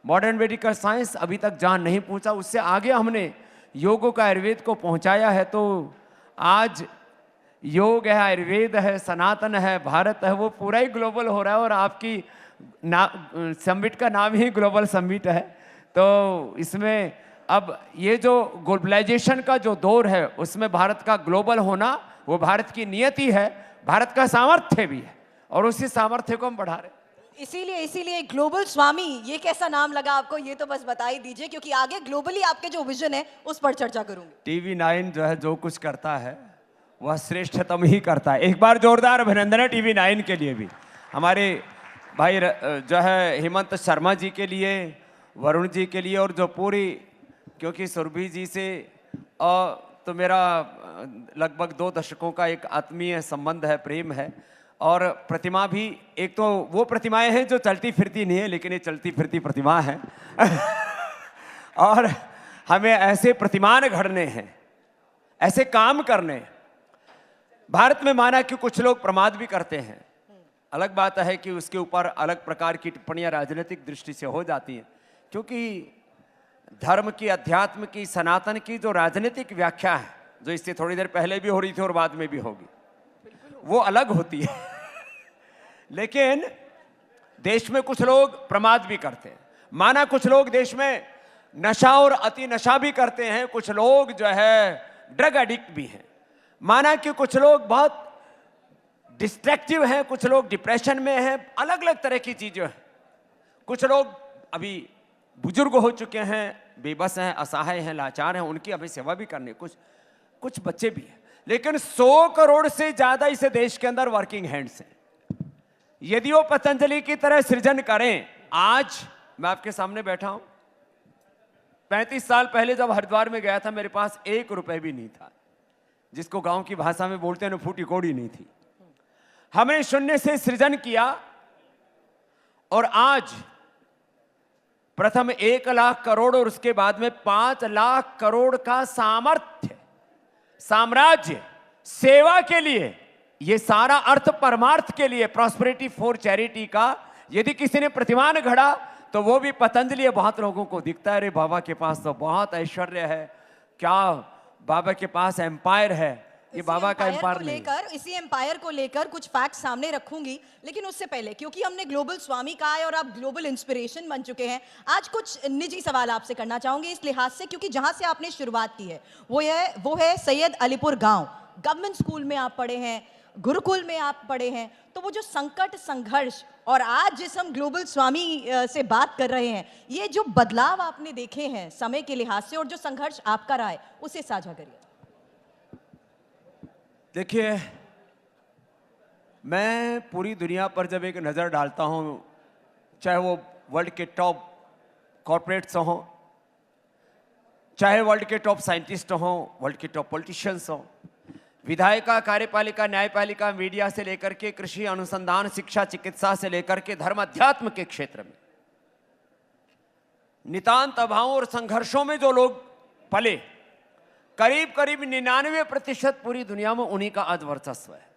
Modern medical science अभी तक जहाँ नहीं पहुँचा उससे आगे हमने योग का आयुर्वेद को पहुँचाया है। तो आज योग है, आयुर्वेद है, सनातन है, भारत है, वो पूरा ही ग्लोबल हो रहा है। और आपकी समिट का नाम ही ग्लोबल समिट है। तो इसमें अब ये जो ग्लोबलाइजेशन का जो दौर है उसमें भारत का ग्लोबल होना वो भारत की नियति है, भारत का सामर्थ्य भी है, और उसी सामर्थ्य को हम बढ़ा रहे हैं। इसीलिए ग्लोबल स्वामी, ये कैसा नाम लगा आपको, ये तो बस बता ही दीजिए, क्योंकि आगे ग्लोबली आपके जो विजन है उस पर चर्चा करूंगी। टीवी 9 जो है जो कुछ करता है वह श्रेष्ठतम ही करता है। एक बार जोरदार अभिनंदन है टीवी 9 के लिए भी, हमारे भाई जो है हेमंत शर्मा जी के लिए, वरुण जी के लिए, और जो पूरी, क्योंकि सुरभि जी से तो मेरा लगभग 2 दशकों का एक आत्मीय संबंध है, प्रेम है। और प्रतिमा भी, एक तो वो प्रतिमाएं हैं जो चलती फिरती नहीं है, लेकिन ये चलती फिरती प्रतिमा है। और हमें ऐसे प्रतिमान घड़ने हैं, ऐसे काम करने हैं। भारत में माना कि कुछ लोग प्रमाद भी करते हैं, अलग बात है कि उसके ऊपर अलग प्रकार की टिप्पणियां राजनीतिक दृष्टि से हो जाती हैं, क्योंकि धर्म की, अध्यात्म की, सनातन की जो राजनीतिक व्याख्या है, जो इससे थोड़ी देर पहले भी हो रही थी और बाद में भी होगी, वो अलग होती है। लेकिन देश में कुछ लोग प्रमाद भी करते हैं, माना कुछ लोग देश में नशा और अति नशा भी करते हैं, कुछ लोग जो है ड्रग एडिक्ट भी हैं, माना कि कुछ लोग बहुत डिस्ट्रैक्टिव हैं, कुछ लोग डिप्रेशन में हैं, अलग अलग तरह की चीजें हैं। कुछ लोग अभी बुजुर्ग हो चुके हैं, बेबस हैं, असहाय हैं, लाचार हैं, उनकी अभी सेवा भी करनी, कुछ बच्चे भी हैं। लेकिन 100 करोड़ से ज्यादा इस देश के अंदर वर्किंग हैंड्स हैं। यदि वो पतंजलि की तरह सृजन करें, आज मैं आपके सामने बैठा हूं, 35 साल पहले जब हरिद्वार में गया था मेरे पास 1 रुपए भी नहीं था, जिसको गांव की भाषा में बोलते हैं, फूटी कौड़ी नहीं थी। हमने शून्य से सृजन किया और आज प्रथम 1 लाख करोड़ और उसके बाद में 5 लाख करोड़ का सामर्थ्य, साम्राज्य, सेवा के लिए, ये सारा अर्थ परमार्थ के लिए, प्रॉस्पेरिटी फॉर चैरिटी का यदि किसी ने प्रतिमान घड़ा तो वो भी पतंजलि। बहुत लोगों को दिखता है, अरे बाबा के पास तो बहुत ऐश्वर्य है, क्या बाबा के पास एम्पायर है। ये बाबा का एम्पायर नहीं। इसी एम्पायर को लेकर कुछ फैक्ट सामने रखूंगी, लेकिन उससे पहले, क्योंकि हमने ग्लोबल स्वामी कहा है और आप ग्लोबल इंस्पिरेशन बन चुके हैं, आज कुछ निजी सवाल आपसे करना चाहूंगी इस लिहाज से, क्योंकि जहां से आपने शुरुआत की है वो है सैयद अलीपुर गांव। गवर्नमेंट स्कूल में आप पढ़े हैं, गुरुकुल में आप पढ़े हैं, तो वो जो संकट, संघर्ष और आज जिस हम ग्लोबल स्वामी से बात कर रहे हैं, ये जो बदलाव आपने देखे हैं समय के लिहाज से और जो संघर्ष आपका रहा है, उसे साझा करिए। देखिए, मैं पूरी दुनिया पर जब एक नज़र डालता हूं, चाहे वो वर्ल्ड के टॉप कॉर्पोरेट्स हों, चाहे वर्ल्ड के टॉप साइंटिस्ट हों, वर्ल्ड के टॉप पॉलिटिशियंस हों, विधायिका, कार्यपालिका, न्यायपालिका, मीडिया से लेकर के कृषि, अनुसंधान, शिक्षा, चिकित्सा से लेकर के धर्म, अध्यात्म के क्षेत्र में नितांत अभावों और संघर्षों में जो लोग पले, करीब 99% पूरी दुनिया में उन्हीं का आज वर्चस्व है।